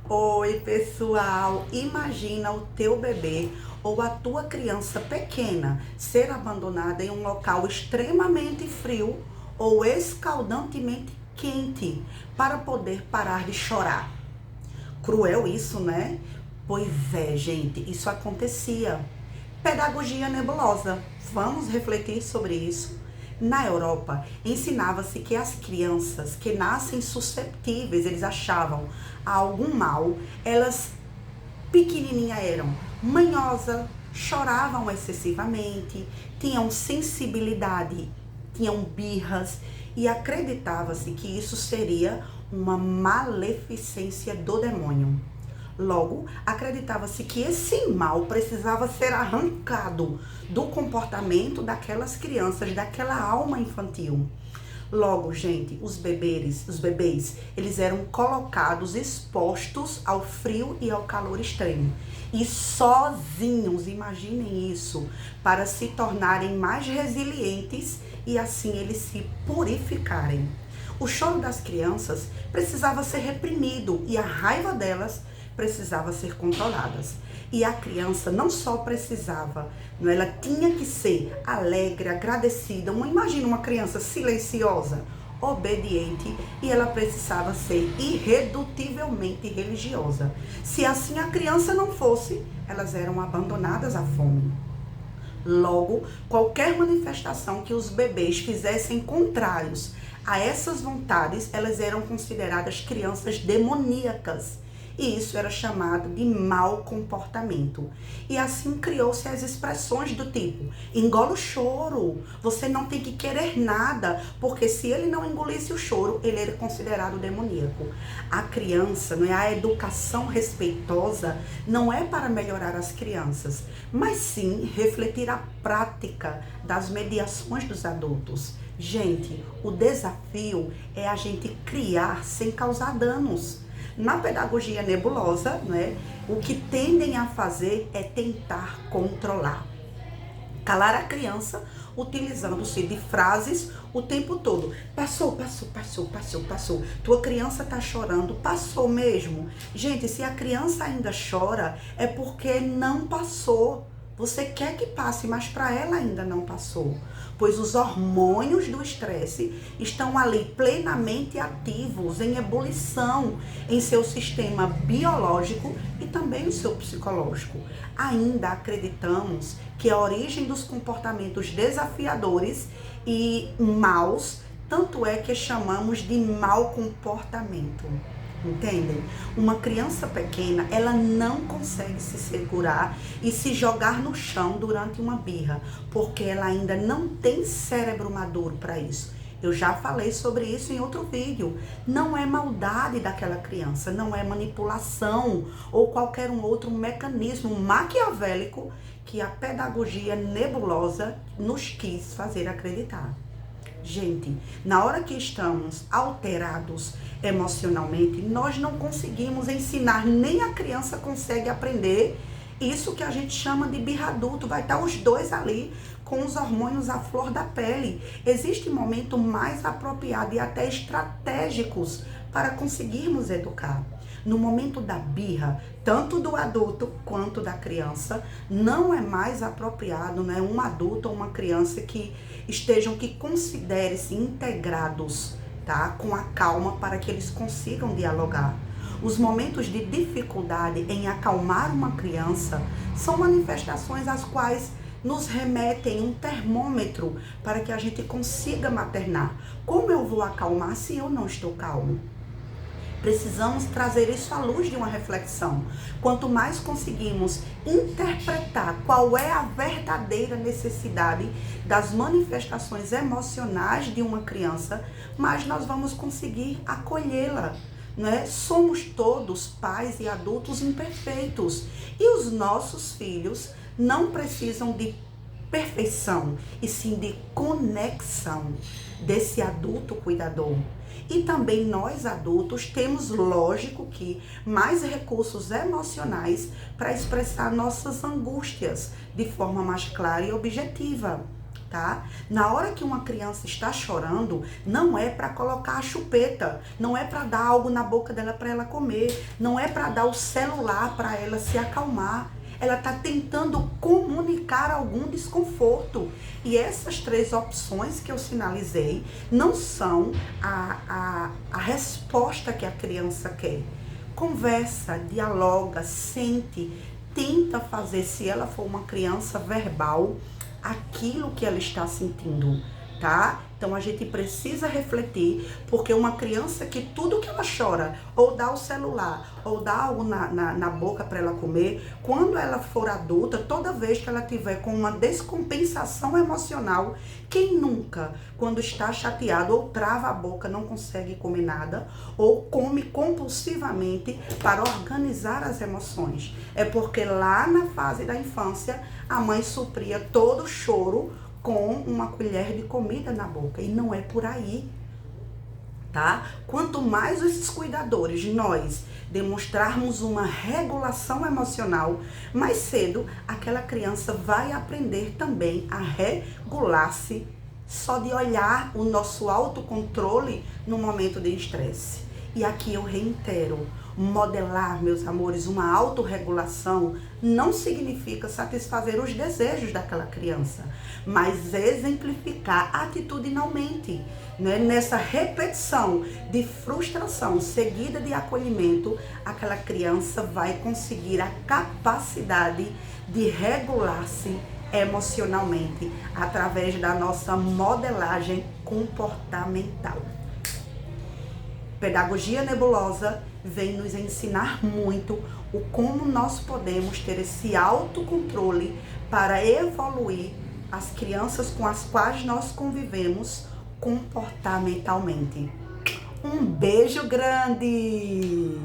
Oi, pessoal! Imagina o teu bebê ou a tua criança pequena ser abandonada em um local extremamente frio ou escaldantemente quente para poder parar de chorar. Cruel isso, né? Pois é, gente, isso acontecia. Pedagogia nebulosa. Vamos refletir sobre isso? Na Europa, ensinava-se que as crianças que nascem susceptíveis, eles achavam, a algum mal, elas pequenininha eram manhosas, choravam excessivamente, tinham sensibilidade, tinham birras e acreditava-se que isso seria uma maleficência do demônio. Logo, acreditava-se que esse mal precisava ser arrancado do comportamento daquelas crianças, daquela alma infantil. Logo, gente, os bebês, eles eram colocados, expostos ao frio e ao calor extremo. E sozinhos, imaginem isso, para se tornarem mais resilientes e assim eles se purificarem. O choro das crianças precisava ser reprimido e a raiva delas precisava ser controladas. E a criança não só precisava, ela tinha que ser alegre, agradecida. Imagina uma criança silenciosa, obediente, e ela precisava ser irredutivelmente religiosa. Se assim a criança não fosse, elas eram abandonadas à fome. Logo, qualquer manifestação que os bebês fizessem contrários a essas vontades, elas eram consideradas crianças demoníacas. E isso era chamado de mau comportamento. E assim criou-se as expressões do tipo: engola o choro, você não tem que querer nada, porque se ele não engolisse o choro, ele era considerado demoníaco. A criança, a educação respeitosa não é para melhorar as crianças, mas sim refletir a prática das mediações dos adultos. Gente, o desafio é a gente criar sem causar danos. Na pedagogia nebulosa, o que tendem a fazer é tentar controlar. Calar a criança utilizando-se de frases o tempo todo. Passou. Tua criança tá chorando, passou mesmo. Gente, se a criança ainda chora, é porque não passou. Você quer que passe, mas para ela ainda não passou. Pois os hormônios do estresse estão ali plenamente ativos, em ebulição, em seu sistema biológico e também no seu psicológico. Ainda acreditamos que a origem dos comportamentos desafiadores e maus, tanto é que chamamos de mau comportamento. Entendem? Uma criança pequena, ela não consegue se segurar e se jogar no chão durante uma birra, porque ela ainda não tem cérebro maduro para isso. Eu já falei sobre isso em outro vídeo. Não é maldade daquela criança, não é manipulação ou qualquer um outro mecanismo maquiavélico que a pedagogia nebulosa nos quis fazer acreditar. Gente, na hora que estamos alterados emocionalmente, nós não conseguimos ensinar, nem a criança consegue aprender isso que a gente chama de birra adulto. Vai estar os dois ali com os hormônios à flor da pele. Existe momento mais apropriado e até estratégicos para conseguirmos educar. No momento da birra, tanto do adulto quanto da criança, não é mais apropriado, um adulto ou uma criança que considere-se integrados, tá? Com a calma para que eles consigam dialogar. Os momentos de dificuldade em acalmar uma criança são manifestações às quais nos remetem um termômetro para que a gente consiga maternar. Como eu vou acalmar se eu não estou calmo? Precisamos trazer isso à luz de uma reflexão. Quanto mais conseguimos interpretar qual é a verdadeira necessidade das manifestações emocionais de uma criança, mais nós vamos conseguir acolhê-la. Somos todos pais e adultos imperfeitos e os nossos filhos não precisam de perfeição, e sim de conexão desse adulto cuidador. E também nós adultos temos, lógico que, mais recursos emocionais para expressar nossas angústias de forma mais clara e objetiva, tá? Na hora que uma criança está chorando, não é para colocar a chupeta, não é para dar algo na boca dela para ela comer, não é para dar o celular para ela se acalmar. Ela está tentando comunicar algum desconforto. E essas 3 opções que eu sinalizei não são a resposta que a criança quer. Conversa, dialoga, sente, tenta fazer, se ela for uma criança verbal, aquilo que ela está sentindo, tá? Então a gente precisa refletir, porque uma criança que tudo que ela chora, ou dá o celular, ou dá algo na boca para ela comer, quando ela for adulta, toda vez que ela tiver com uma descompensação emocional, quem nunca, quando está chateado ou trava a boca, não consegue comer nada, ou come compulsivamente para organizar as emoções? É porque lá na fase da infância, a mãe supria todo o choro com uma colher de comida na boca, e não é por aí, tá? Quanto mais esses cuidadores, nós, demonstrarmos uma regulação emocional, mais cedo aquela criança vai aprender também a regular-se só de olhar o nosso autocontrole no momento de estresse. E aqui eu reitero, modelar, meus amores, uma autorregulação não significa satisfazer os desejos daquela criança, mas exemplificar atitudinalmente, né? Nessa repetição de frustração seguida de acolhimento, aquela criança vai conseguir a capacidade de regular-se emocionalmente através da nossa modelagem comportamental. Pedagogia Nebulosa vem nos ensinar muito o como nós podemos ter esse autocontrole para evoluir as crianças com as quais nós convivemos comportamentalmente. Um beijo grande!